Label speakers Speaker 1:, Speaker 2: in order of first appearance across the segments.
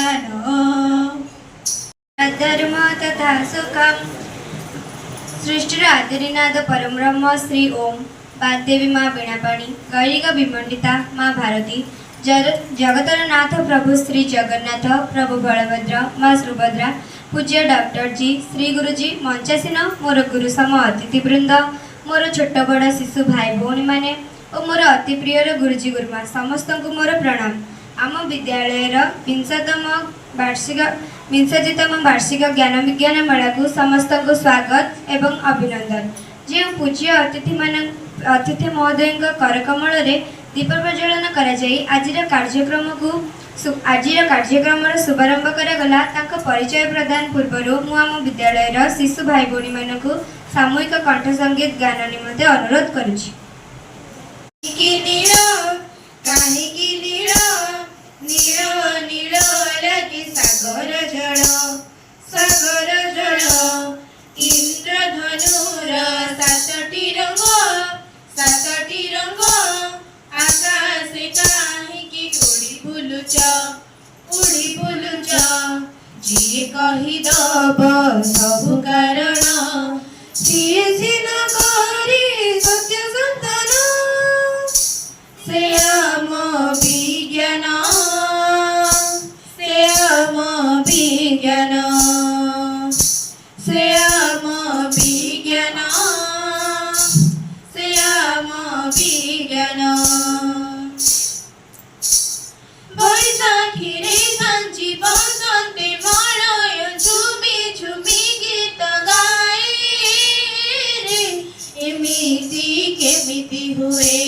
Speaker 1: विज्ञान धर्म तथा सुखम सृष्टिर आदिनाद परम ब्रह्म श्री ओम वाग्देवी माँ वीणापाणी गैरिक विमंडिता माँ भारती जगतर नाथ प्रभु श्री जगन्नाथ प्रभु बलभद्र माँ सुभद्रा पूज्य डॉक्टर जी श्री गुरुजी मंचासीन मोर गुरु सम अतिथि वृंद मोर छोट बड़ शिशु भाई भौणी मैंने और मोर अति प्रियर गुरुजी गुरुमा समस्त को मोर प्रणाम। आम विद्यालयर विंशतितम वार्षिक ज्ञान विज्ञान मेला को समस्त को स्वागत एवं अभिनंदन। जो पूज्य अतिथि महोदय करकमल दीप प्रज्वलन आज कार्यक्रम शुभारंभ करागला। परिचय प्रदान पूर्व मुझ विद्यालयर शिशु भाई भौणी मान सामूहिक कंठ संगीत गान निमंते अनुरोध करुछि। सागर जल इंद्रधनुर सातटी रंग आकाश काहिकी उड़ी बुलुच जी कही दब सबु कारण सीए सिना करी सत्य संतान से आम विज्ञान बैशाखी रे सांची बसंते मलय झुमी झुमी गीत गाए रे एमिति केमिति हुए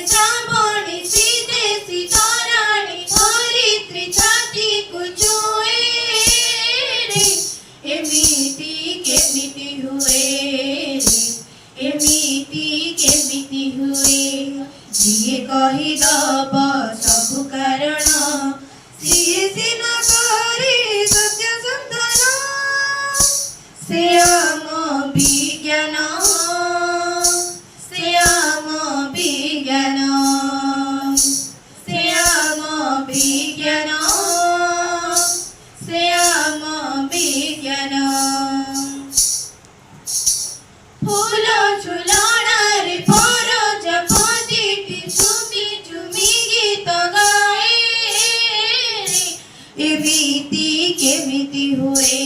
Speaker 1: श्रावणी सीते सीताराणी धरित्री छाती कुचुए रे एमिति केमिति हुए जिए कही दब सबु कारण सीए सिना करी सत्य संतान से आम विज्ञान फूल झुलणार फरज पतिटी झुमी झुमी गीत गाए रे एमिति केमिति हुए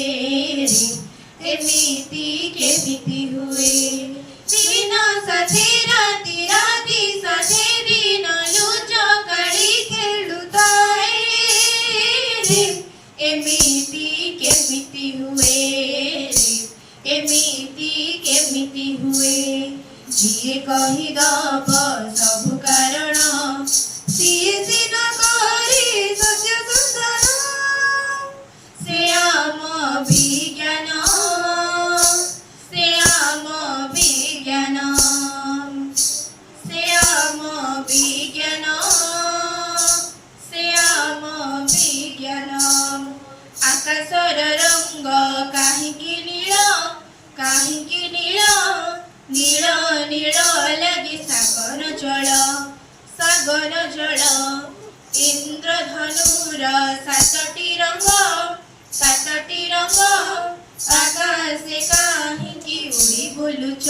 Speaker 1: दिन साथे राति साथे दिन लुच काली खेलुताए रे एमिति केमिति हुए जिए कही दब सबु कारण सीए सिना करी सत्य संतान से आम विज्ञान आकाशर रंग काहिकी नील नील नील लगी सागर जल इंद्रधनुर सातटी रंग आकाश काहिकी उड़ी बुलुच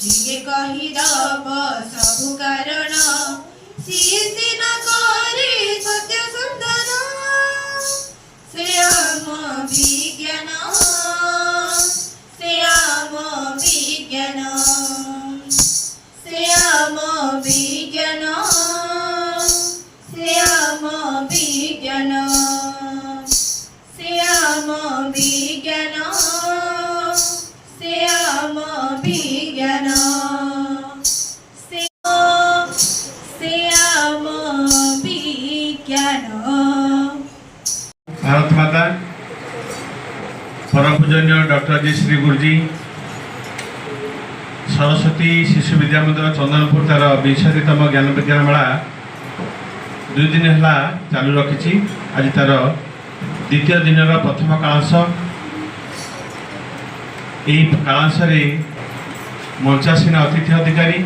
Speaker 1: जिए कही दब सबु कारण सीए सिना करी सत्य संतान से आम विज्ञान
Speaker 2: भारत माता परम पूजनीय डॉक्टर जी श्री गुरुजी सरस्वती शिशु विद्या मंदिर चंदनपुर तार 20तम ज्ञान विज्ञान मेला 2 दिन है चालू रखी। आज तार द्वितीय दिन प्रथम कालांश। यही कालांश मंचासीन अतिथि अधिकारी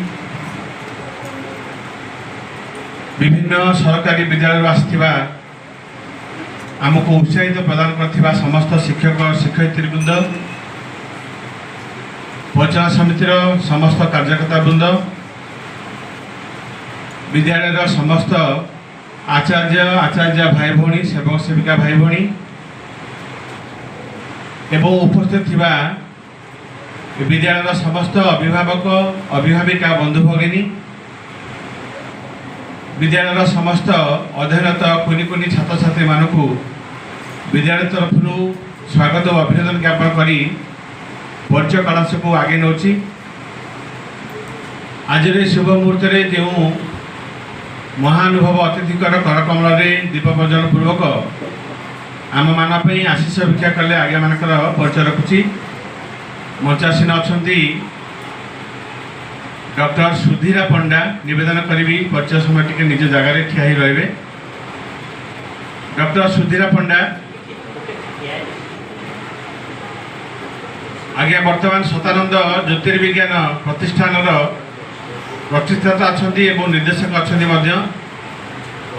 Speaker 2: विभिन्न सरकारी विद्यालय आसथिबा आमको उत्साहित प्रदान करथिबा समस्त शिक्षक शिक्षयित्री वृंद परिचालन समितिर समस्त कार्यकर्ता वृंद विद्यालय समस्त आचार्य भाई भौणी सेवक सेविका भाई भौणी एवं उपस्थित थिबा विद्यालय समस्त अभिभावक अभिभाविका बंधु भगिनी विद्यालय समस्त अध्ययनरत कुनि कुनि छात्र छात्री मानक विद्यालय तरफ स्वागत और अभिनंदन ज्ञापन करी परिचय कलाश को आगे नौची। आज शुभ मुहूर्त जो महानुभव अतिथिकर करकमल दीप प्रज्वलन पूर्वक आम मान आशीष भिक्षा कले आज्ञा मानकर परिचय रखुची। मंचासीन अच्छा डॉक्टर सुधीरा पंडा निवेदन करी परिचय समय टी निज जगार ठिया रे। डॉक्टर सुधीरा पंडा आज्ञा वर्तमान शतानंद ज्योतिर्विज्ञान प्रतिष्ठान प्रतिष्ठाता अच्छा निर्देशक अच्छा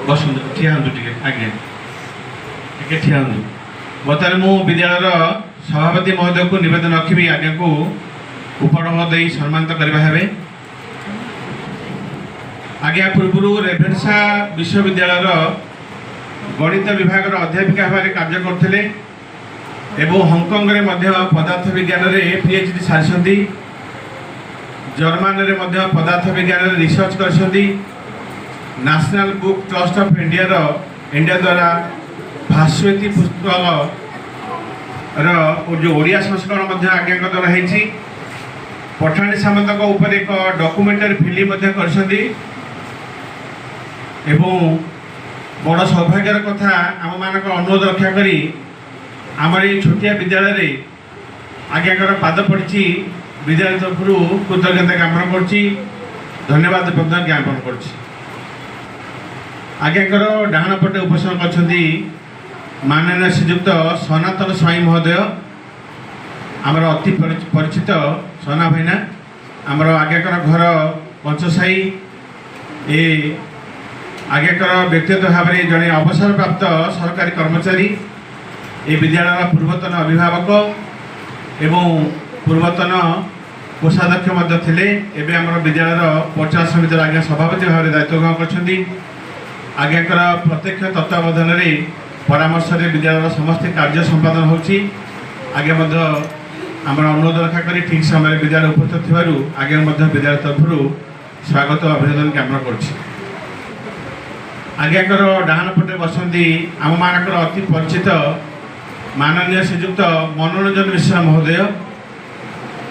Speaker 2: बसंत ठिया टे आज्ञा टे ठिया बर्तमान मु विद्यालय सभापति महोदय को निवेदन रखी आज्ञा को उपढंग दे सम्मानित करवा हेबे। आज्ञा पूर्व रेभेन्सा विश्वविद्यालय गणित विभाग अध्यापिका भाव कार्य करते एवं हांगकांग पदार्थ विज्ञान में पीएचडी सारी जर्मान पदार्थ विज्ञान रिसर्च कर national book trust of India द्वारा भास्वती पुस्तक जो ओडिया संस्करण आज्ञा द्वारा होती पठाणी सामंत ऊपर एक डॉक्यूमेंटरी फिल्म कर बड़ सौभाग्यर कथा आम मान अनुरोध रक्षा करी आमर ये छोटिया विद्यालय आज्ञाकर पाद पड़ी विद्यालय तरफ कृतज्ञता ज्ञापन कर धन्यवाद ज्ञापन कर आज्ञाकर डाण पटे उपस्थित करछंती माननीय श्रीयुक्त सनातन स्वाई महोदय आमर अति परिचित सोना भाईना आमर आज्ञाकर घर पंचसाई ए आज्ञाकर व्यक्तिगत भाव में जड़े अवसर प्राप्त सरकारी कर्मचारी ए विद्यालय पूर्वतन अभिभावक एवं पूर्वतन कोषाध्यक्ष एवं आम विद्यालय परिचालन समिति आज्ञा सभापति भाव में दायित्व ग्रहण कर आज्ञाकर प्रत्यक्ष तत्वावधान परामर्श विद्यालय समस्त कार्य संपादन होची। आगे आमर अनुरोध रखा करी ठीक समय विद्यालय उपस्थित थिबारु आगे विद्यालय तरफ स्वागत और अभिनंदन ज्ञापन कर आज्ञाकर डाहाण पटे बसंती आम मानकर अति परिचित माननीय श्रीयुक्त मनोरंजन मिश्र महोदय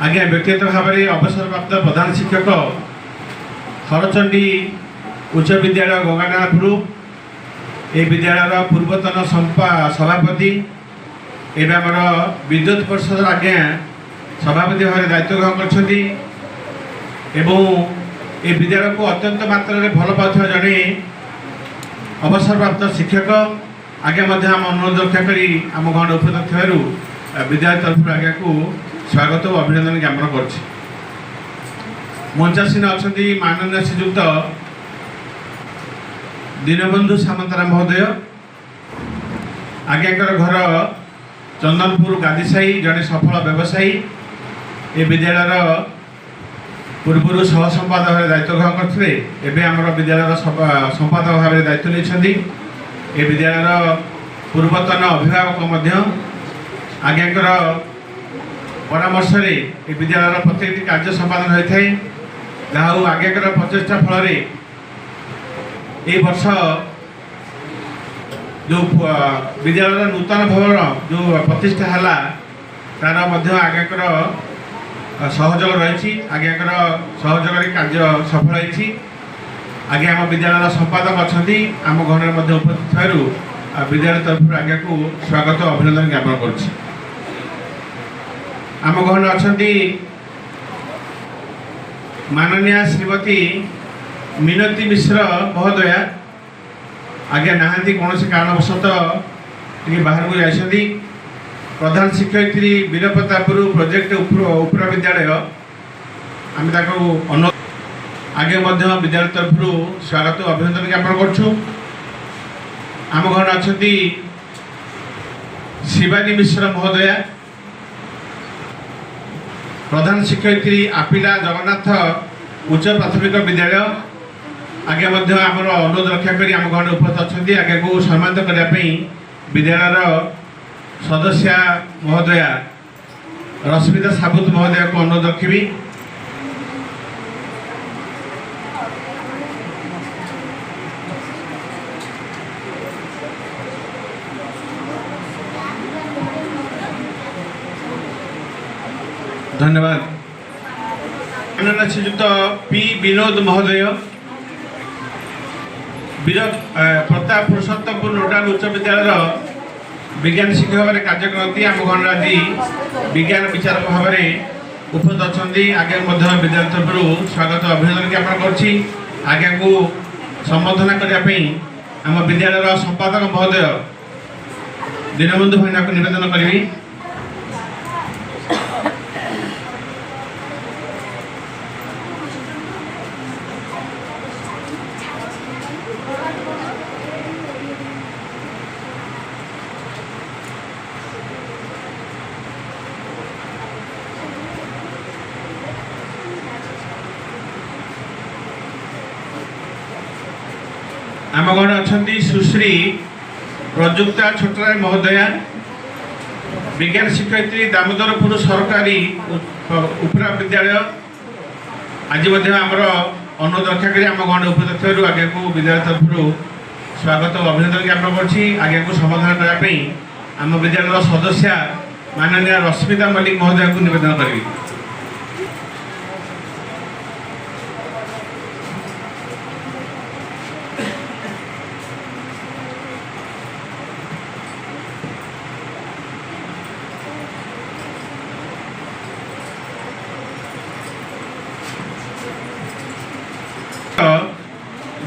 Speaker 2: आज्ञा व्यक्तिगत भाव में अवसर प्राप्त प्रधान शिक्षक हरचंडी उच्च विद्यालय गंगानाथपुर ए विद्यालय पूर्वतन सभापति एवं आमर विद्युत परिषद आज्ञा सभापति भाव दायित्व ग्रहण कर विद्यालय को अत्यंत मात्रा भल पाउଥିବା जड़े अवसर प्राप्त शिक्षक आज्ञा आम अनुरोध रक्षा करी आम गण उपस्थित थिबारु विद्यालय तरफ आज्ञा को स्वागत और अभिनंदन ज्ञापन कर मंचासीन अच्छा माननीय श्रीयुक्त दीनबंधु सामंतरा महोदय आज्ञाकर घर चंदनपुर गादीसाई जड़े सफल व्यवसायी ए विद्यालय पूर्व सह संपादक भाव दायित्व ग्रहण करते आम विद्यालय संपादक भाव में दायित्व नहीं ए विद्यालय पूर्वतन अभिभावक आज्ञाकर परामर्श विद्यालय प्रत्येक कार्य संपादन होता है जहाँ आज्ञाकर प्रचेषा फल ए वर्ष जो विद्यालय नूतन भवन जो प्रतिष्ठा है तार आज्ञाकर सहयोग रही आज्ञाकर सहयोग कार्य सफल होती आज्ञा आम विद्यालय संपादक अच्छा आम घर में उपस्थित थिबारु विद्यालय तरफ आज्ञा को स्वागत और अभिनंदन ज्ञापन कर आम घर अच्छा माननीय श्रीमती मिनती मिश्र महोदया आज्ञा नहांती कौन कारणवशत बाहर को जाइछंती प्रधान शिक्षयित्री वीरप्रतापपुर प्रोजेक्ट उपर विद्यालय आम अनुरोध आगे विद्यालय तरफ स्वागत अभिनंदन ज्ञापन करुँ। आम घर अच्छा शिवानी मिश्र महोदया प्रधान शिक्षयित्री आपिला जगन्नाथ उच्च प्राथमिक विद्यालय आगे आमर अनुरोध रक्षा करी आम घर उपस्थित अच्छा आगे को सम्मानित करने विद्यालय सदस्या महोदया रश्मिता साबुत महोदया को अनुरोध रखी। धन्यवाद। माननीय श्रीयुक्त पी विनोद महोदय प्रताप पुरुषोत्तमपुर नोडाल उच्च विद्यालय विज्ञान शिक्षक भाव में कार्य करती आम घर आज विज्ञान विचारक भाव में उपस्थित अच्छा आगे विद्यालय तरफ स्वागत अभिनंदन ज्ञापन करुँची। आगे को संबोधन करने आम विद्यालय संपादक महोदय दीनबंधु भाईना को निवेदन करी। आम घर अच्छा सुश्री प्रजुक्ता छोटराय महोदया विज्ञान शिक्षयित्री दामोदरपुर सरकारी उपरा विद्यालय आज आमर अनुरोध रक्षा कर आम घर उपस्थित आगे को विद्यालय तरफ स्वागत और अभिनंदन ज्ञापन करुँची। आगे को समाधान करने आम विद्यालय सदस्या माननीय रश्मिता मल्लिक महोदया को निवेदन करी।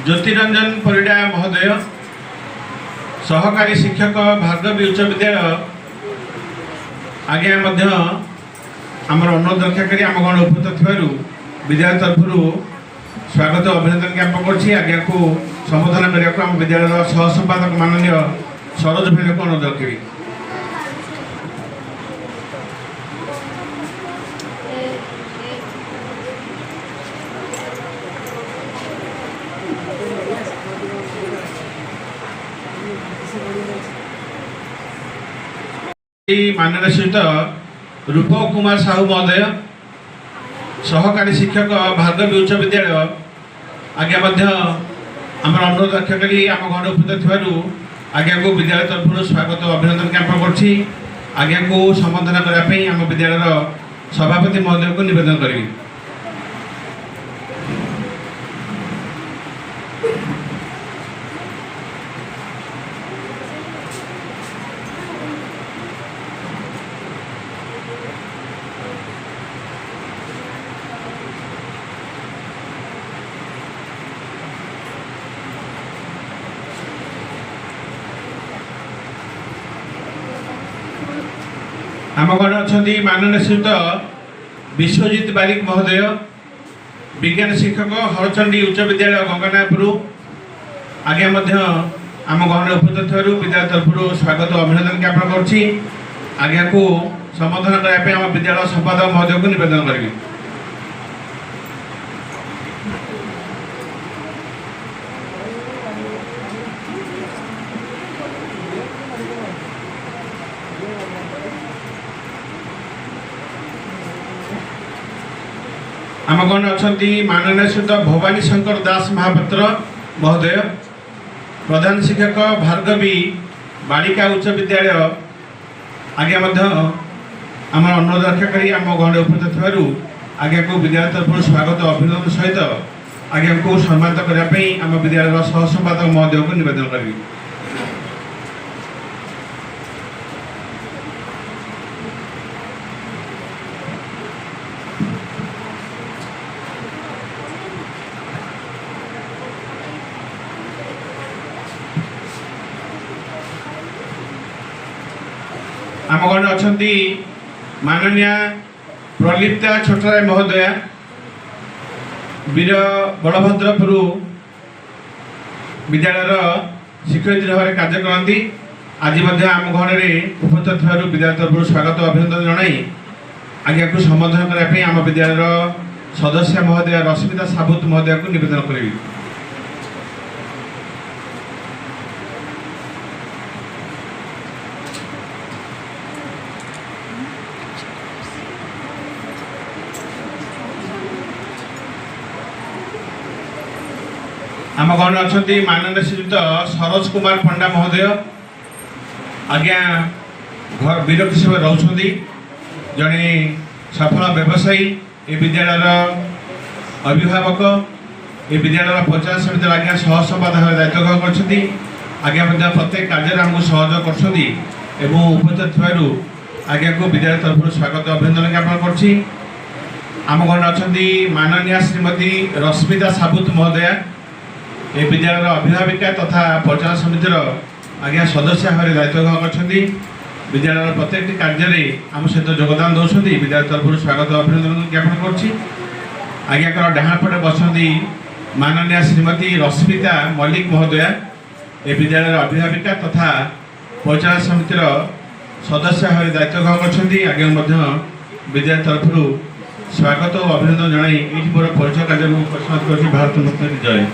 Speaker 2: ज्योतिरंजन परिडा महोदय सहकारी शिक्षक भार्गवी उच्च विद्यालय आगे आमर अनुरोध रक्षा करी आम गण उपस्थित विद्यालय तरफ स्वागत अभिनंदन ज्ञापन करुँची। आगे को संबोधन करने को आम विद्यालय सह संपादक माननीय सरोज भाई को अनुरोध रखी। माननीय श्रीयुक्त रूप कुमार साहू महोदय सहकारी शिक्षक भार्गवी उच्च विद्यालय आगे आम अनुरोध रक्षा करी आम घर उपस्थित आगे को विद्यालय तरफ स्वागत और अभिनंदन ज्ञापन करुँची। आगे को संबोधन करने आम विद्यालय सभापति महोदय को निवेदन करी। आम घर अच्छा माननीय श्रीयुक्त विश्वजित बारिक महोदय विज्ञान शिक्षक हरचंडी उच्च विद्यालय गंगानापुर आगे आम घर उपस्थित विद्यालय तरफ स्वागत और अभिनंदन ज्ञापन करुँची। आगे को संबोधन करने आम विद्यालय संपादक महोदय को निवेदन करी। आम गण अच्छा माननीय श्रीयुक्त भवानी शंकर दास महापात्र महोदय प्रधान शिक्षक भार्गवी बालिका उच्च विद्यालय आगे आम अनुरोध रक्षा करी आम घर उपस्थित आगे को विद्यालय तरफ स्वागत और अभिनंदन सहित आगे को सम्मानित करने आम विद्यालय सह संपादक महोदय को निवेदन करी। आम घर अच्छा माननीय प्रलिप्ता छोटराय महोदया वीर बलभद्रपुर विद्यालय शिक्षयित्री भाव कार्य करती आज आम घर में उपस्थित थी विद्यालय तरफ स्वागत अभिनंदन जनाई आज्ञा को संबोधन करने आम विद्यालय सदस्य महोदय रश्मिता साबुत महोदय को निवेदन करी। आम घर अच्छा माननीय श्रीयुक्त सरोज कुमार पंडा महोदय आज्ञा घर विरक्ति सेवा रोचे जड़े सफल व्यवसायी ए विद्यालय अभिभावक ए विद्यालय पंचायत समिति आज्ञा सहसंपादक दायित्व ग्रहण कर आज्ञा प्रत्येक कार्य आमको सहयोग कर उपस्थित थी आज्ञा को विद्यालय तरफ स्वागत अभिनंदन ज्ञापन करम घर अच्छा माननीय श्रीमती रश्मिता साबुत महोदया ए विद्यालय अभिभाविका तथा पंचायत समितिर आज्ञा सदस्य भाव दायित्व ग्रहण कर विद्यालय प्रत्येक कार्य आम सहित योगदान दौरान विद्यालय तरफ स्वागत अभिनंदन ज्ञापन करज्ञा डाण पटे बसती माननीय श्रीमती रश्मिता मल्लिक महोदया ए विद्यालय अभिभाविका तथा पंचायत समितिर सदस्य भाव दायित्व ग्रहण कर आज्ञा विद्यालय तरफ स्वागत और अभिनंदन जनाई मोर परिचय कार्य भारत माता की जय।